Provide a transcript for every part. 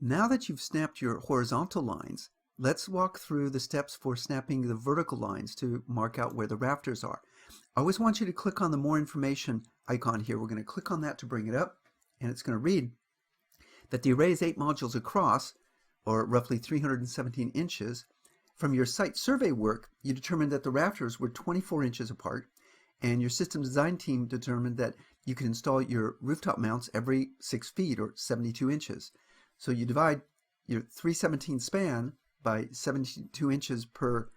Now that you've snapped your horizontal lines, let's walk through the steps for snapping the vertical lines to mark out where the rafters are. I always want you to click on the More Information icon here. We're going to click on that to bring it up, and it's going to read that the array is 8 modules across, or roughly 317 inches. From your site survey work, you determined that the rafters were 24 inches apart, and your system design team determined that you could install your rooftop mounts every 6 feet, or 72 inches. So you divide your 317 span by 72 inches per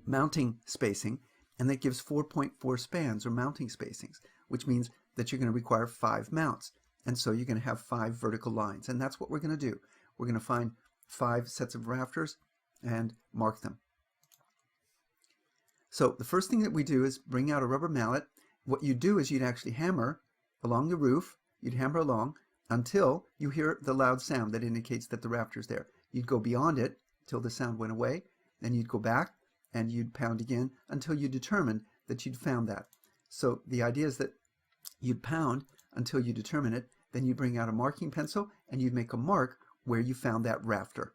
mounting spacing, and that gives 4.4 spans or mounting spacings, which means that you're going to require 5 mounts. And so you're going to have 5 vertical lines, and that's what we're going to do. We're going to find 5 sets of rafters and mark them. So the first thing that we do is bring out a rubber mallet. What you do is you'd actually hammer along the roof. You'd hammer along until you hear the loud sound that indicates that the rafter's there. You'd go beyond it till the sound went away, then you'd go back and you'd pound again until you determined that you'd found that. So the idea is that you'd pound until you determine it, then you bring out a marking pencil and you'd make a mark where you found that rafter.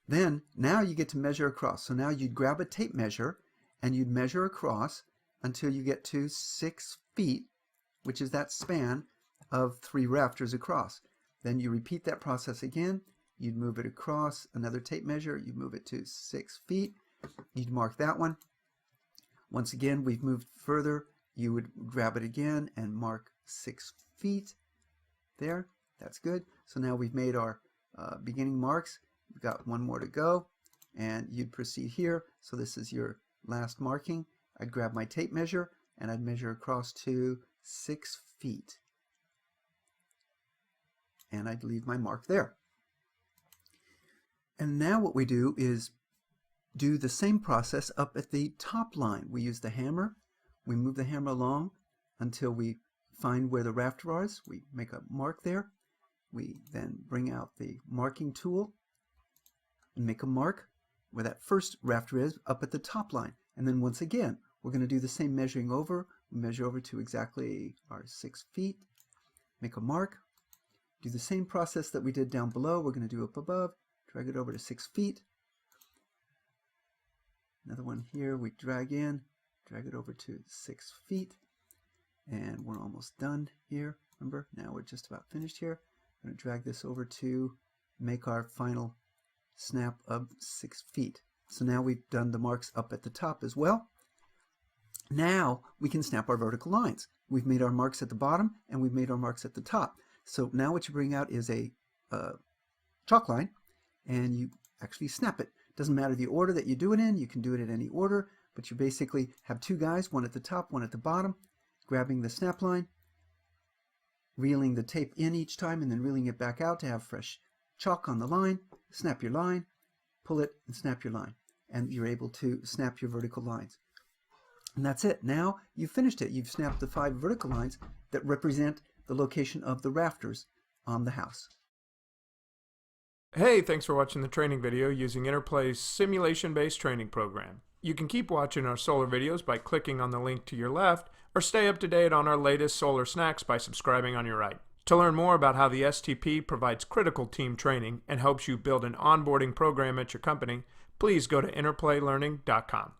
Then now you get to measure across. So now you'd grab a tape measure and you'd measure across until you get to 6 feet, which is that span of 3 rafters across. Then you repeat that process again. You'd move it across another tape measure. You'd move it to 6 feet. You'd mark that one. Once again, we've moved further. You would grab it again and mark 6 feet. There, that's good. So now we've made our beginning marks. We've got one more to go, and you'd proceed here. So this is your last marking. I'd grab my tape measure and I'd measure across to 6 feet. And I'd leave my mark there. And now what we do is do the same process up at the top line. We use the hammer. We move the hammer along until we find where the rafter is. We make a mark there. We then bring out the marking tool and make a mark where that first rafter is up at the top line. And then once again, we're going to do the same measuring over. We measure over to exactly our 6 feet. Make a mark. Do the same process that we did down below. We're going to do up above. Drag it over to 6 feet. Another one here. We drag in. Drag it over to 6 feet. And we're almost done here. Remember, now we're just about finished here. I'm going to drag this over to make our final snap of 6 feet. So now we've done the marks up at the top as well. Now we can snap our vertical lines. We've made our marks at the bottom and we've made our marks at the top. So now what you bring out is a chalk line and you actually snap it. Doesn't matter the order that you do it in. You can do it in any order, but you basically have 2 guys, one at the top, one at the bottom, grabbing the snap line, reeling the tape in each time and then reeling it back out to have fresh chalk on the line. Snap your line, pull it, and snap your line. And you're able to snap your vertical lines. And that's it. Now you've finished it. You've snapped the 5 vertical lines that represent the location of the rafters on the house. Hey, thanks for watching the training video using Interplay's simulation-based training program. You can keep watching our solar videos by clicking on the link to your left, or stay up to date on our latest solar snacks by subscribing on your right. To learn more about how the STP provides critical team training and helps you build an onboarding program at your company, please go to interplaylearning.com.